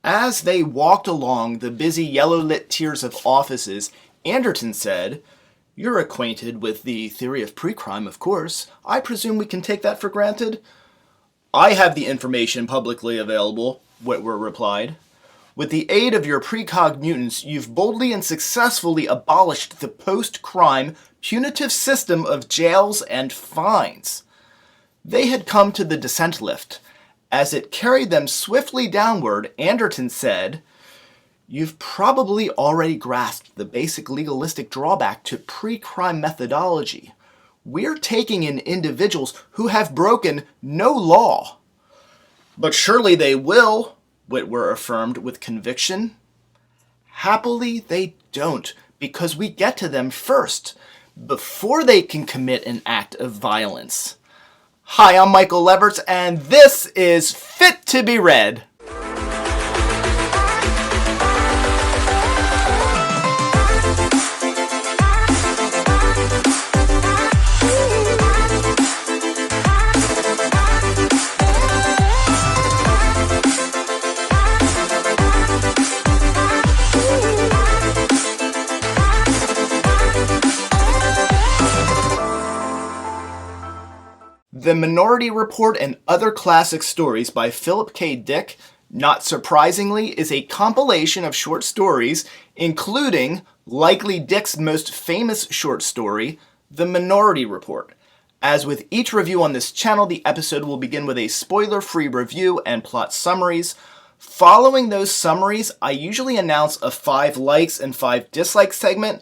As they walked along the busy yellow-lit tiers of offices, Anderton said, "You're acquainted with the theory of pre-crime, of course. I presume we can take that for granted?" "I have the information publicly available," Whitwer replied. "With the aid of your precog mutants, you've boldly and successfully abolished the post-crime punitive system of jails and fines." They had come to the descent lift. As it carried them swiftly downward, Anderton said, "You've probably already grasped the basic legalistic drawback to pre-crime methodology. We're taking in individuals who have broken no law." "But surely they will," Whitwer affirmed with conviction. "Happily, they don't, because we get to them first, before they can commit an act of violence." Hi, I'm Michael Leverts, and this is Fit to be Read. The Minority Report and Other Classic Stories by Philip K. Dick, not surprisingly, is a compilation of short stories, including likely Dick's most famous short story, The Minority Report. As with each review on this channel, the episode will begin with a spoiler-free review and plot summaries. Following those summaries, I usually announce a 5 likes and 5 dislikes segment,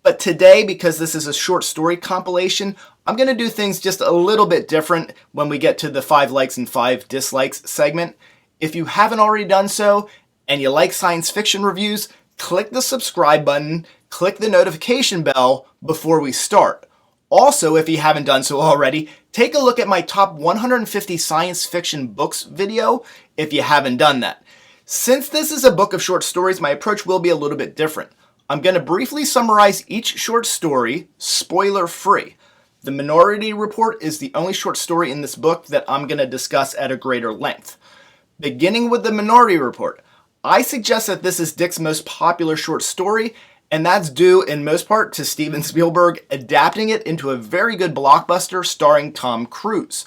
but today, because this is a short story compilation, I'm going to do things just a little bit different when we get to the 5 likes and 5 dislikes segment. If you haven't already done so, and you like science fiction reviews, click the subscribe button, click the notification bell before we start. Also, if you haven't done so already, take a look at my top 150 science fiction books video if you haven't done that. Since this is a book of short stories, my approach will be a little bit different. I'm going to briefly summarize each short story, spoiler-free. The Minority Report is the only short story in this book that I'm going to discuss at a greater length. Beginning with The Minority Report, I suggest that this is Dick's most popular short story, and that's due in most part to Steven Spielberg adapting it into a very good blockbuster starring Tom Cruise.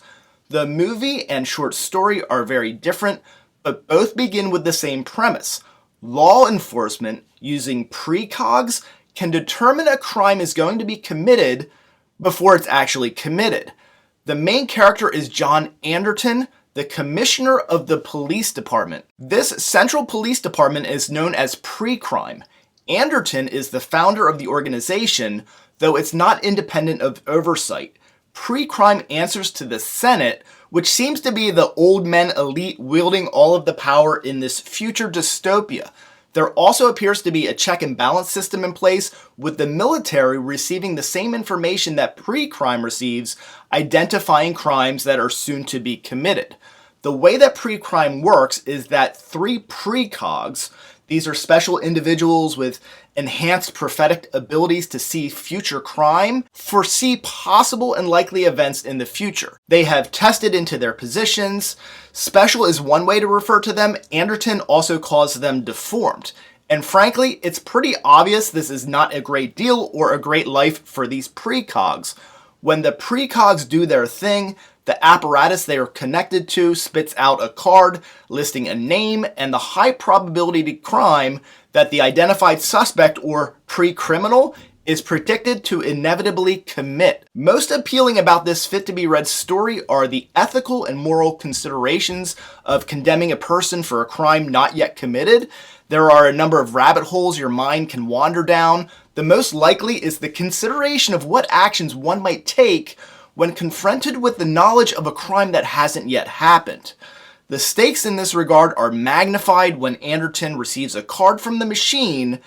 The movie and short story are very different, but both begin with the same premise. Law enforcement, using precogs, can determine a crime is going to be committed before it's actually committed. The main character is John Anderton, the commissioner of the police department. This central police department is known as pre-crime. Anderton is the founder of the organization, though it's not independent of oversight. Pre-crime answers to the Senate, which seems to be the old men elite wielding all of the power in this future dystopia. There also appears to be a check and balance system in place, with the military receiving the same information that pre-crime receives, identifying crimes that are soon to be committed. The way that pre-crime works is that 3 precogs, these are special individuals with enhanced prophetic abilities to see future crime, foresee possible and likely events in the future. They have tested into their positions. Special is one way to refer to them. Anderton also calls them deformed. And frankly, it's pretty obvious this is not a great deal or a great life for these precogs. When the precogs do their thing, the apparatus they are connected to spits out a card listing a name and the high probability crime that the identified suspect or pre-criminal is predicted to inevitably commit. Most appealing about this Fit to be Read story are the ethical and moral considerations of condemning a person for a crime not yet committed. There are a number of rabbit holes your mind can wander down. The most likely is the consideration of what actions one might take when confronted with the knowledge of a crime that hasn't yet happened. The stakes in this regard are magnified when Anderton receives a card from the machine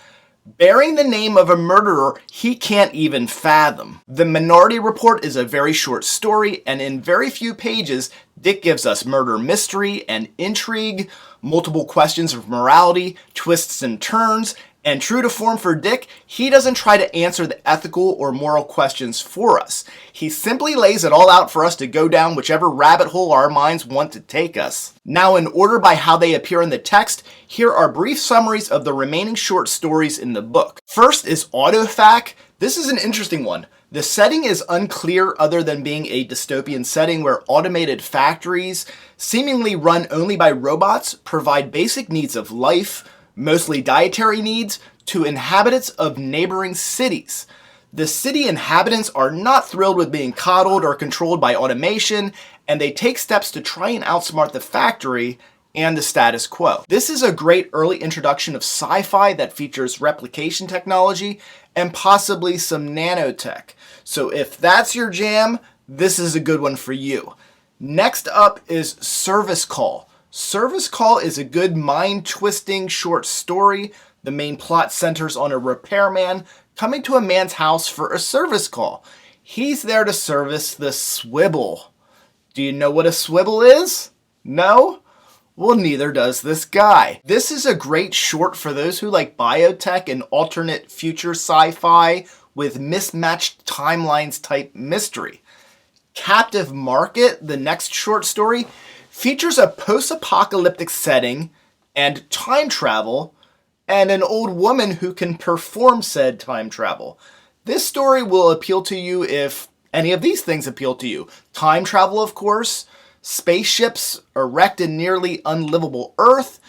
bearing the name of a murderer he can't even fathom. The Minority Report is a very short story, and in very few pages, Dick gives us murder mystery and intrigue, multiple questions of morality, twists and turns, And true to form for Dick, he doesn't try to answer the ethical or moral questions for us. He simply lays it all out for us to go down whichever rabbit hole our minds want to take us. Now, in order by how they appear in the text, here are brief summaries of the remaining short stories in the book. First is Autofac. This is an interesting one. The setting is unclear other than being a dystopian setting where automated factories, seemingly run only by robots, provide basic needs of life, mostly dietary needs, to inhabitants of neighboring cities. The city inhabitants are not thrilled with being coddled or controlled by automation, and they take steps to try and outsmart the factory and the status quo. This is a great early introduction of sci-fi that features replication technology and possibly some nanotech. So if that's your jam, this is a good one for you. Next up is Service Call. Service Call is a good mind-twisting short story. The main plot centers on a repairman coming to a man's house for a service call. He's there to service the swivel. Do you know what a swivel is? No? Well, neither does this guy. This is a great short for those who like biotech and alternate future sci-fi with mismatched timelines type mystery. Captive Market, the next short story, features a post-apocalyptic setting and time travel and an old woman who can perform said time travel. This story will appeal to you if any of these things appeal to you. Time travel, of course, spaceships erect a nearly unlivable Earth,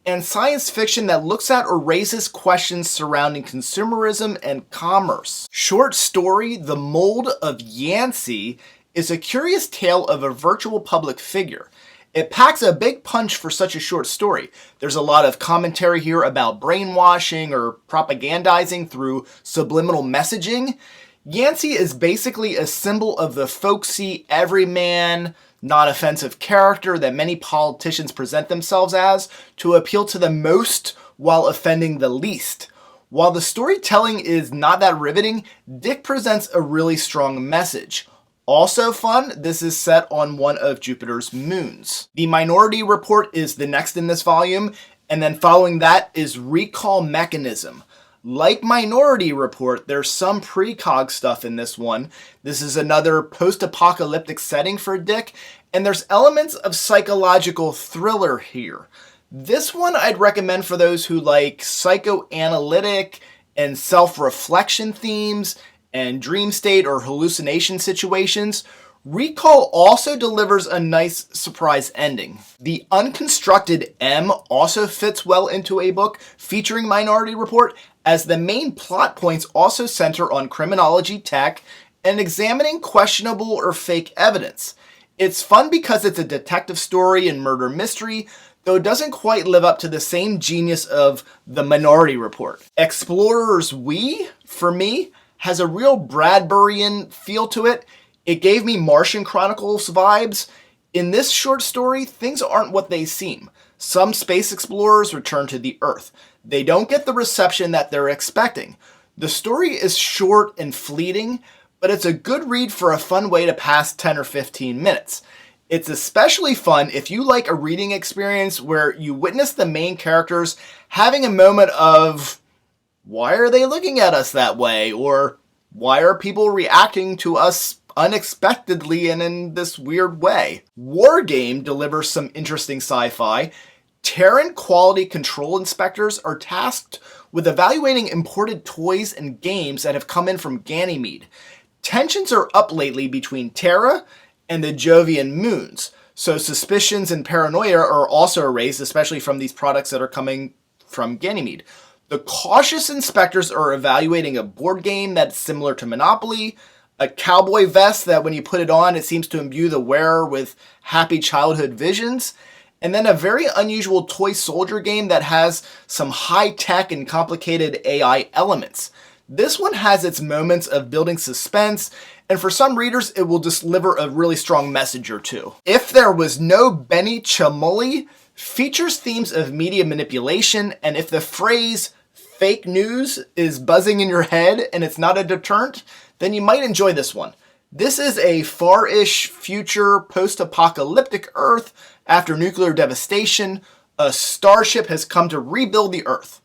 and science fiction that looks at or raises questions surrounding consumerism and commerce. Short story The Mold of Yancy is a curious tale of a virtual public figure. It packs a big punch for such a short story. There's a lot of commentary here about brainwashing or propagandizing through subliminal messaging. Yancy is basically a symbol of the folksy, everyman, not offensive character that many politicians present themselves as to appeal to the most while offending the least. While the storytelling is not that riveting, Dick presents a really strong message. Also fun, this is set on one of Jupiter's moons. The Minority Report is the next in this volume, and then following that is Recall Mechanism. Like Minority Report, there's some precog stuff in this one. This is another post-apocalyptic setting for Dick, and there's elements of psychological thriller here. This one I'd recommend for those who like psychoanalytic and self-reflection themes and dream state or hallucination situations. Recall also delivers a nice surprise ending. The Unconstructed M also fits well into a book featuring Minority Report, as the main plot points also center on criminology tech and examining questionable or fake evidence. It's fun because it's a detective story and murder mystery, though it doesn't quite live up to the same genius of the Minority Report. Explorers We, for me, has a real Bradburyan feel to it. It gave me Martian Chronicles vibes. In this short story, things aren't what they seem. Some space explorers return to the Earth. They don't get the reception that they're expecting. The story is short and fleeting, but it's a good read for a fun way to pass 10 or 15 minutes. It's especially fun if you like a reading experience where you witness the main characters having a moment of, why are they looking at us that way? Or why are people reacting to us unexpectedly and in this weird way? War Game delivers some interesting sci-fi. Terran quality control inspectors are tasked with evaluating imported toys and games that have come in from Ganymede. Tensions are up lately between Terra and the Jovian moons, so suspicions and paranoia are also raised, especially from these products that are coming from Ganymede. The cautious inspectors are evaluating a board game that's similar to Monopoly, a cowboy vest that when you put it on, it seems to imbue the wearer with happy childhood visions, and then a very unusual toy soldier game that has some high-tech and complicated AI elements. This one has its moments of building suspense, and for some readers, it will deliver a really strong message or two. If There Was No Benny Cemoli features themes of media manipulation, and if the phrase fake news is buzzing in your head and it's not a deterrent, then you might enjoy this one. This is a far-ish future post-apocalyptic Earth after nuclear devastation. A starship has come to rebuild the Earth.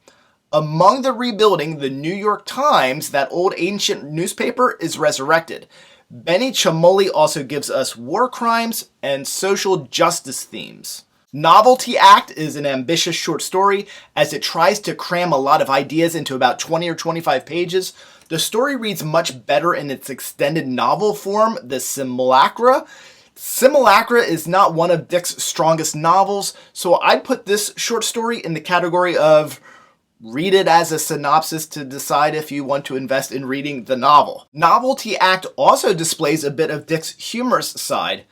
Among the rebuilding, the New York Times, that old ancient newspaper, is resurrected. Benny Cemoli also gives us war crimes and social justice themes. Novelty Act is an ambitious short story as it tries to cram a lot of ideas into about 20 or 25 pages. The story reads much better in its extended novel form, the Simulacra. Simulacra is not one of Dick's strongest novels, so I'd put this short story in the category of read it as a synopsis to decide if you want to invest in reading the novel. Novelty Act also displays a bit of Dick's humorous side,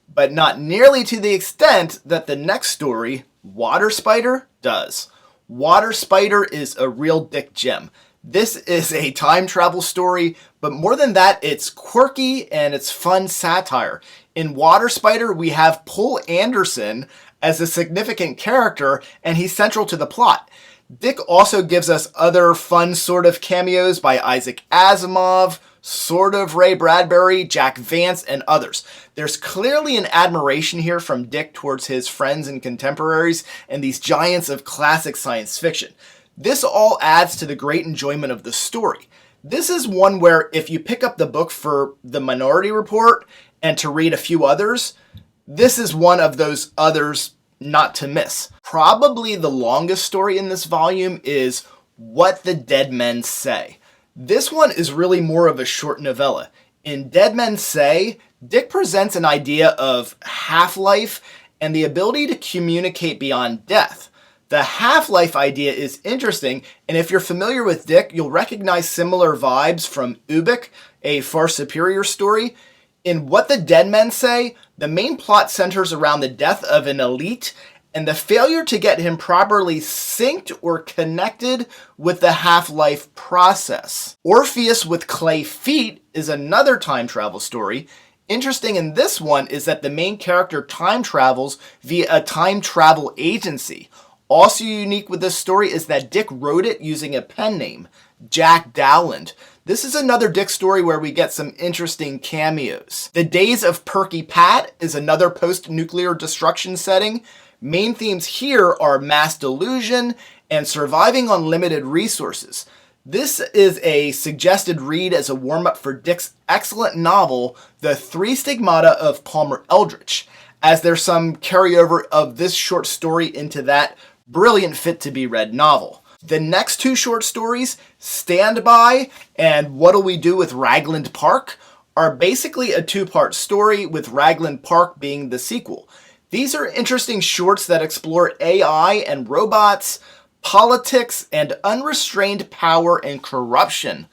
but not nearly to the extent that the next story, Waterspider, does. Waterspider is a real Dick gem. This is a time travel story, but more than that, it's quirky and it's fun satire. In Waterspider, we have Poul Anderson as a significant character, and he's central to the plot. Dick also gives us other fun sort of cameos by Isaac Asimov, sort of Ray Bradbury, Jack Vance, and others. There's clearly an admiration here from Dick towards his friends and contemporaries and these giants of classic science fiction. This all adds to the great enjoyment of the story. This is one where if you pick up the book for The Minority Report and to read a few others, this is one of those others not to miss. Probably the longest story in this volume is What the Dead Men Say. This one is really more of a short novella. In Dead Men Say, Dick presents an idea of half-life and the ability to communicate beyond death. The half-life idea is interesting, and if you're familiar with Dick, you'll recognize similar vibes from Ubik, a far superior story. In What the Dead Men Say, the main plot centers around the death of an elite and the failure to get him properly synced or connected with the half-life process. Orpheus with Clay Feet is another time travel story. Interesting in this one is that the main character time travels via a time travel agency. Also unique with this story is that Dick wrote it using a pen name, Jack Dowland. This is another Dick story where we get some interesting cameos. The Days of Perky Pat is another post-nuclear destruction setting. Main themes here are mass delusion and surviving on limited resources. This is a suggested read as a warm-up for Dick's excellent novel, The Three Stigmata of Palmer Eldritch, as there's some carryover of this short story into that brilliant fit-to-be-read novel. The next two short stories, Stand By and What'll We Do with Ragland Park, are basically a two-part story, with Ragland Park being the sequel. These are interesting shorts that explore AI and robots, politics, and unrestrained power and corruption.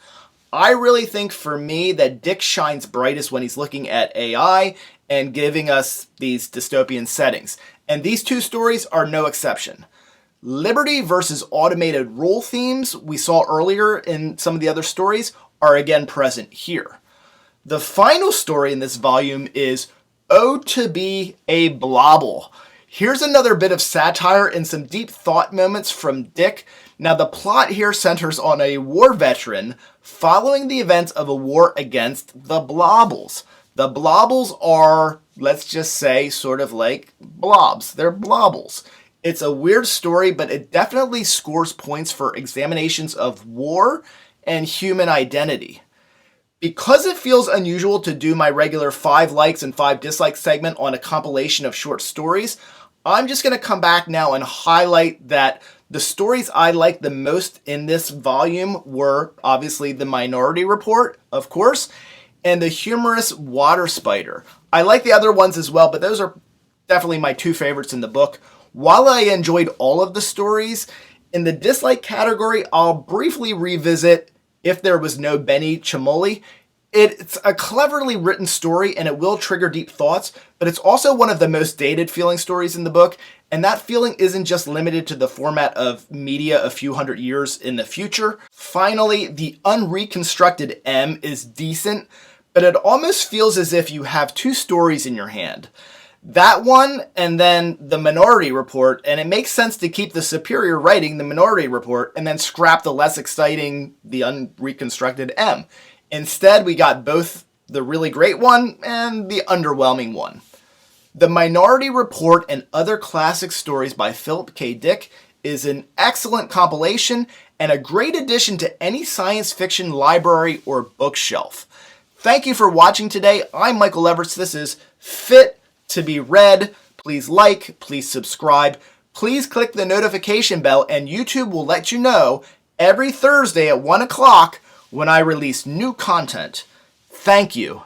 I really think for me that Dick shines brightest when he's looking at AI and giving us these dystopian settings. And these two stories are no exception. Liberty versus automated rule themes we saw earlier in some of the other stories are again present here. The final story in this volume is to Be A Blobel. Here's another bit of satire and some deep thought moments from Dick. Now the plot here centers on a war veteran following the events of a war against the Blobels. The Blobels are, let's just say, sort of like blobs. They're Blobels. It's a weird story, but it definitely scores points for examinations of war and human identity. Because it feels unusual to do my regular 5 likes and 5 dislikes segment on a compilation of short stories, I'm just going to come back now and highlight that the stories I liked the most in this volume were obviously The Minority Report, of course, and the humorous Waterspider. I like the other ones as well, but those are definitely my 2 favorites in the book. While I enjoyed all of the stories, in the dislike category, I'll briefly revisit If There Was No Benny Cemoli. It's a cleverly written story and it will trigger deep thoughts, but it's also one of the most dated feeling stories in the book, and that feeling isn't just limited to the format of media a few hundred years in the future. Finally, the Unreconstructed M is decent, but it almost feels as if you have 2 stories in your hand. That one and then The Minority Report, and it makes sense to keep the superior writing, The Minority Report, and then scrap the less exciting The Unreconstructed M. Instead, we got both the really great one and the underwhelming one. The Minority Report and Other Classic Stories by Philip K. Dick is an excellent compilation and a great addition to any science fiction library or bookshelf. Thank you for watching today. I'm Michael Everts. This is Fit to be Read. Please like, please subscribe, please click the notification bell, and YouTube will let you know every Thursday at 1 o'clock when I release new content. Thank you.